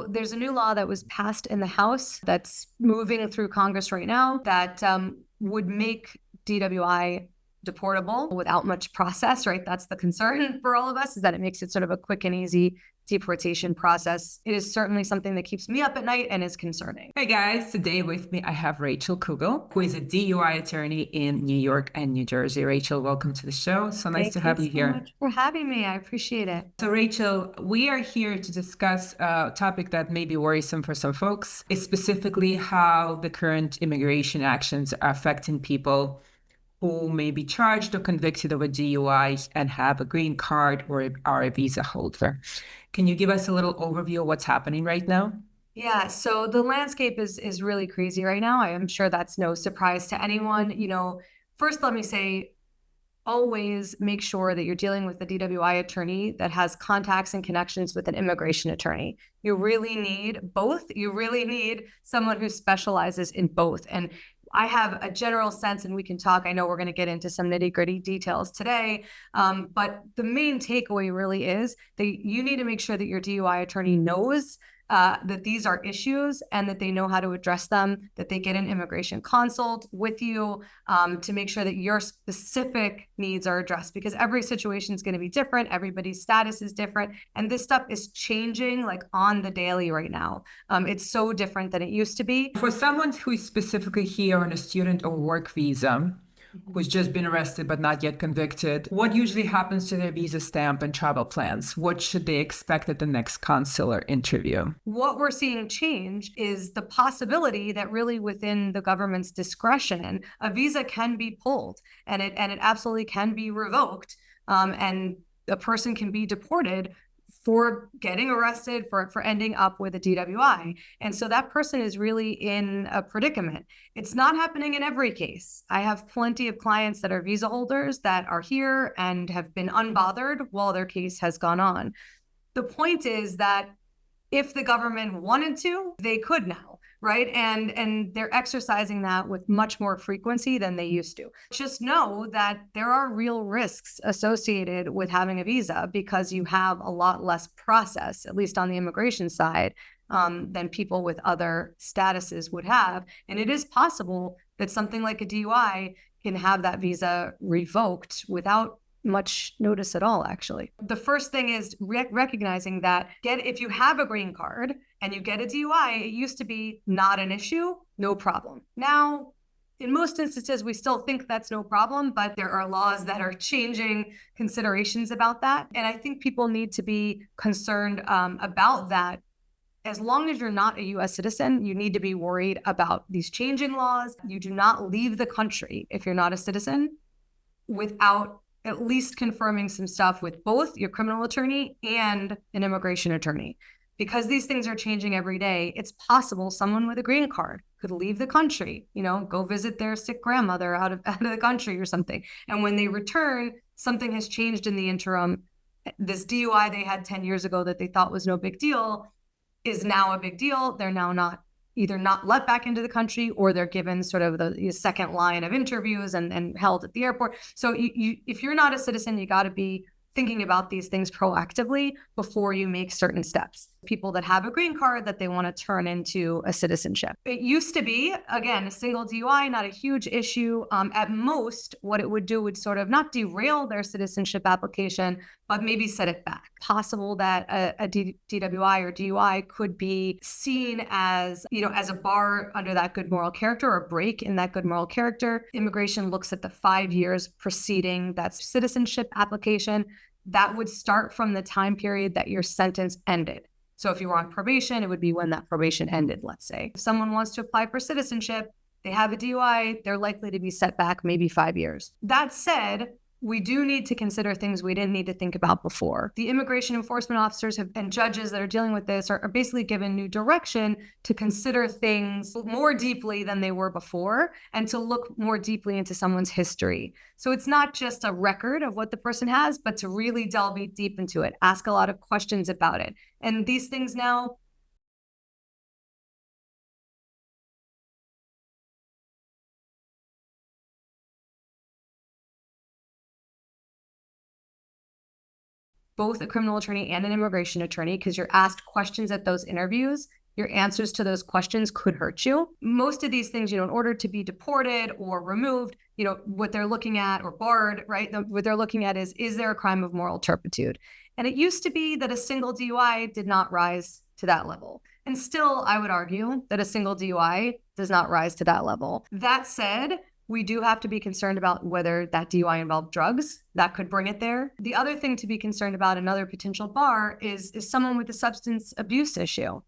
there's a new law that was passed in the House that's moving through Congress right now that would make DWI deportable without much process, right? That's the concern for all of us, is that it makes it sort of a quick and easy deportation process. It is certainly something that keeps me up at night and is concerning. Hey guys, today with me I have Rachel Kugel, who is a DUI attorney in New York and New Jersey. Rachel, welcome to the show. So nice to have you here. Thank you so much for having me. I appreciate it. So Rachel, we are here to discuss a topic that may be worrisome for some folks, is specifically how the current immigration actions are affecting people who may be charged or convicted of a DUI and have a green card or are a visa holder. Can you give us a little overview of what's happening right now? Yeah, so the landscape is really crazy right now. I am sure that's no surprise to anyone. First, let me say, always make sure that you're dealing with a DWI attorney that has contacts and connections with an immigration attorney. You really need both. You really need someone who specializes in both. And I have a general sense, and we can talk. I know we're going to get into some nitty-gritty details today, but the main takeaway really is that you need to make sure that your DUI attorney knows that these are issues and that they know how to address them, that they get an immigration consult with you to make sure that your specific needs are addressed, because every situation is going to be different. Everybody's status is different. And this stuff is changing like on the daily right now. It's so different than it used to be. For someone who is specifically here on a student or work visa, who's just been arrested but not yet convicted, what usually happens to their visa stamp and travel plans? What should they expect at the next consular interview? What we're seeing change is the possibility that really within the government's discretion, a visa can be pulled and it absolutely can be revoked, and a person can be deported for getting arrested, for ending up with a DWI. And so that person is really in a predicament. It's not happening in every case. I have plenty of clients that are visa holders that are here and have been unbothered while their case has gone on. The point is that if the government wanted to, they could now, right? And they're exercising that with much more frequency than they used to. Just know that there are real risks associated with having a visa because you have a lot less process, at least on the immigration side, than people with other statuses would have. And it is possible that something like a DUI can have that visa revoked without much notice at all, actually. The first thing is recognizing that if you have a green card and you get a DUI, it used to be not an issue, no problem. Now, in most instances, we still think that's no problem, but there are laws that are changing considerations about that. And I think people need to be concerned about that. As long as you're not a US citizen, you need to be worried about these changing laws. You do not leave the country if you're not a citizen without at least confirming some stuff with both your criminal attorney and an immigration attorney. Because these things are changing every day, it's possible someone with a green card could leave the country, go visit their sick grandmother out of the country or something. And when they return, something has changed in the interim. This DUI they had 10 years ago that they thought was no big deal is now a big deal. They're now either not let back into the country, or they're given sort of the second line of interviews and held at the airport. So if you're not a citizen, you got to be thinking about these things proactively before you make certain steps. People that have a green card that they want to turn into a citizenship. It used to be, again, a single DUI, not a huge issue. At most, what it would do would sort of not derail their citizenship application, but maybe set it back. Possible that a DWI or DUI could be seen as, as a bar under that good moral character, or a break in that good moral character. Immigration looks at the 5 years preceding that citizenship application. That would start from the time period that your sentence ended. So if you were on probation, it would be when that probation ended, let's say. If someone wants to apply for citizenship, they have a DUI, they're likely to be set back maybe 5 years. That said, we do need to consider things we didn't need to think about before. The immigration enforcement officers and judges that are dealing with this are basically given new direction to consider things more deeply than they were before, and to look more deeply into someone's history. So it's not just a record of what the person has, but to really delve deep into it, ask a lot of questions about it. And these things now, both a criminal attorney and an immigration attorney because you're asked questions at those interviews. Your answers to those questions could hurt you. Most of these things, in order to be deported or removed, what they're looking at, or barred, right? What they're looking at is there a crime of moral turpitude? And it used to be that a single DUI did not rise to that level. And still, I would argue that a single DUI does not rise to that level. That said, we do have to be concerned about whether that DUI involved drugs. That could bring it there. The other thing to be concerned about, another potential bar, is someone with a substance abuse issue.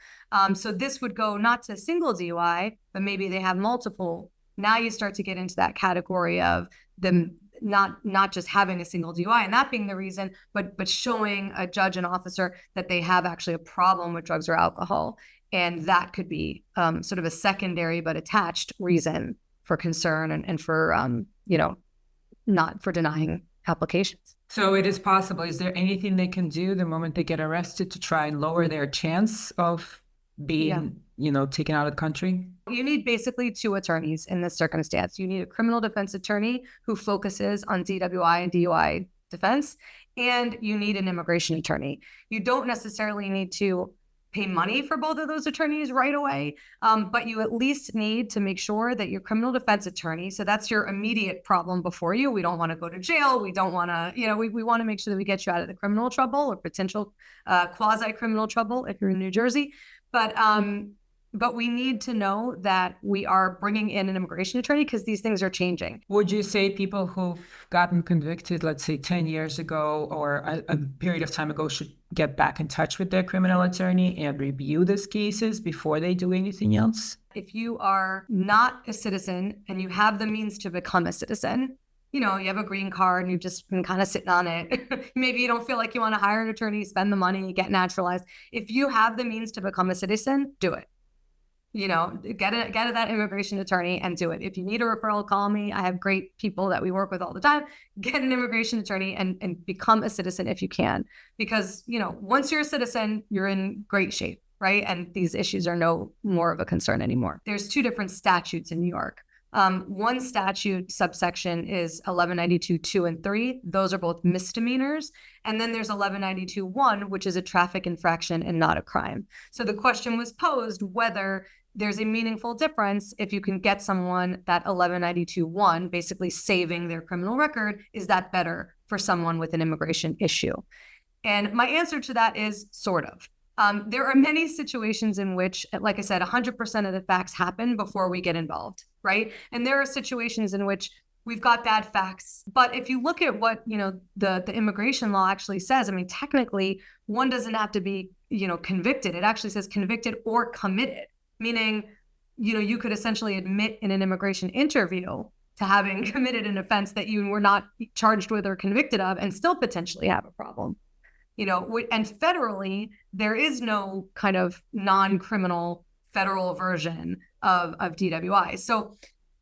So this would go not to a single DUI, but maybe they have multiple. Now you start to get into that category of them not just having a single DUI and that being the reason, but showing a judge and officer that they have actually a problem with drugs or alcohol. And that could be sort of a secondary but attached reason for concern and for, not for denying applications. So it is possible. Is there anything they can do the moment they get arrested to try and lower their chance of being, taken out of the country? You need basically two attorneys in this circumstance. You need a criminal defense attorney who focuses on DWI and DUI defense, and you need an immigration attorney. You don't necessarily need to pay money for both of those attorneys right away, but you at least need to make sure that your criminal defense attorney, so that's your immediate problem before you. We don't want to go to jail. We don't want to, we want to make sure that we get you out of the criminal trouble or potential quasi-criminal trouble if you're in New Jersey. But we need to know that we are bringing in an immigration attorney because these things are changing. Would you say people who've gotten convicted, let's say 10 years ago or a period of time ago, should get back in touch with their criminal attorney and review these cases before they do anything else? If you are not a citizen and you have the means to become a citizen, you have a green card and you've just been kind of sitting on it. Maybe you don't feel like you want to hire an attorney, spend the money, get naturalized. If you have the means to become a citizen, do it. Get that immigration attorney and do it. If you need a referral, call me. I have great people that we work with all the time. Get an immigration attorney and become a citizen if you can. Because, once you're a citizen, you're in great shape, right? And these issues are no more of a concern anymore. There's two different statutes in New York. One statute subsection is 1192-2 and 3. Those are both misdemeanors. And then there's 1192-1, which is a traffic infraction and not a crime. So the question was posed whether there's a meaningful difference if you can get someone that 1192-1, basically saving their criminal record, is that better for someone with an immigration issue? And my answer to that is sort of. There are many situations in which, like I said, 100% of the facts happen before we get involved, right? And there are situations in which we've got bad facts. But if you look at what, the immigration law actually says, technically, one doesn't have to be, convicted. It actually says convicted or committed, meaning, you could essentially admit in an immigration interview to having committed an offense that you were not charged with or convicted of and still potentially have a problem. And federally, there is no kind of non-criminal federal version of DWI. So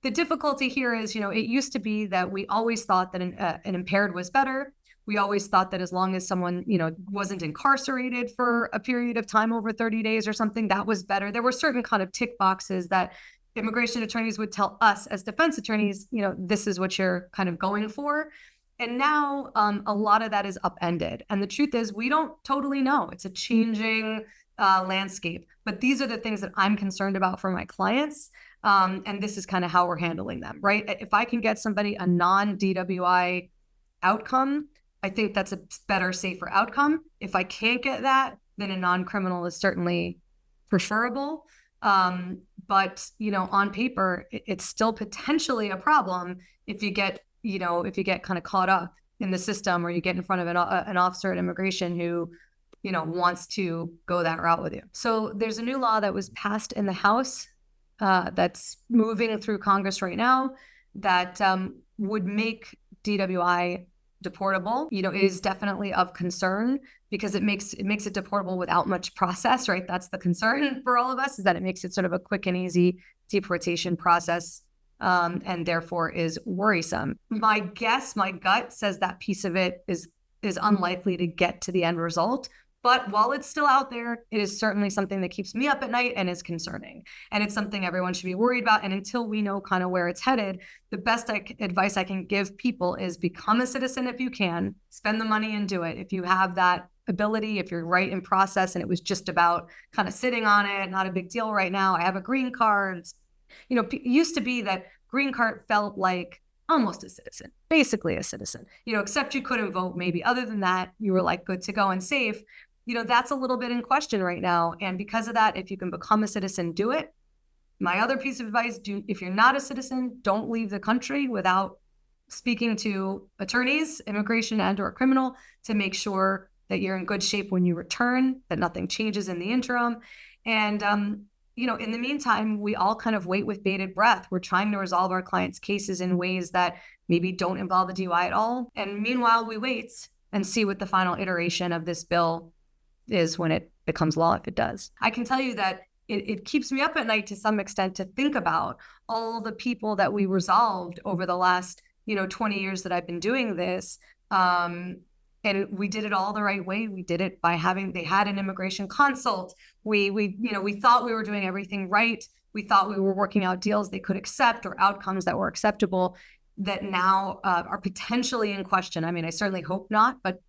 the difficulty here is, it used to be that we always thought that an impaired was better. We always thought that as long as someone, wasn't incarcerated for a period of time over 30 days or something, that was better. There were certain kind of tick boxes that immigration attorneys would tell us as defense attorneys, this is what you're kind of going for. And now a lot of that is upended. And the truth is, we don't totally know. It's a changing landscape. But these are the things that I'm concerned about for my clients. And this is kind of how we're handling them, right? If I can get somebody a non-DWI outcome, I think that's a better, safer outcome. If I can't get that, then a non-criminal is certainly preferable. But, on paper, it's still potentially a problem if you get kind of caught up in the system or you get in front of an officer at immigration who, wants to go that route with you. So there's a new law that was passed in the House that's moving through Congress right now that would make DWI deportable. It is definitely of concern because it makes it deportable without much process, right? That's the concern for all of us, is that it makes it sort of a quick and easy deportation process. And therefore is worrisome. My gut says that piece of it is unlikely to get to the end result, But while it's still out there, it is certainly something that keeps me up at night and is concerning. And it's something everyone should be worried about. And until we know kind of where it's headed, the best advice I can give people is become a citizen if you can, spend the money and do it. If you have that ability, if you're right in process and it was just about kind of sitting on it, not a big deal right now. I have a green card. It used to be that green card felt like almost a citizen, basically a citizen, except you couldn't vote maybe. Other than that, you were like good to go and safe. That's a little bit in question right now. And because of that, if you can become a citizen, do it. My other piece of advice, if you're not a citizen, don't leave the country without speaking to attorneys, immigration and or criminal, to make sure that you're in good shape when you return, that nothing changes in the interim. And, in the meantime, we all kind of wait with bated breath. We're trying to resolve our clients' cases in ways that maybe don't involve the DUI at all. And meanwhile, we wait and see what the final iteration of this bill is when it becomes law, if it does. I can tell you that it keeps me up at night to some extent to think about all the people that we resolved over the last, 20 years that I've been doing this. And we did it all the right way. We did it by they had an immigration consult. We thought we were doing everything right. We thought we were working out deals they could accept or outcomes that were acceptable that now are potentially in question. I mean, I certainly hope not, but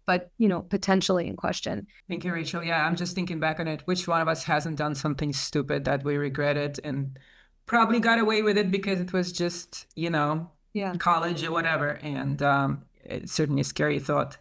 potentially in question. Thank you, Rachel. Yeah, I'm just thinking back on it. Which one of us hasn't done something stupid that we regretted and probably got away with it because it was just, college or whatever. And it's certainly a scary thought.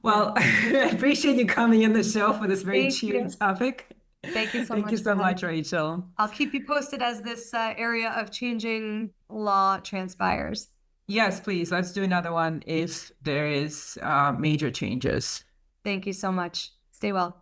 Well, I appreciate you coming in the show for this very cheery topic. Thank you so much. Thank you so much, Rachel. I'll keep you posted as this area of changing law transpires. Yes, please. Let's do another one if there is major changes. Thank you so much. Stay well.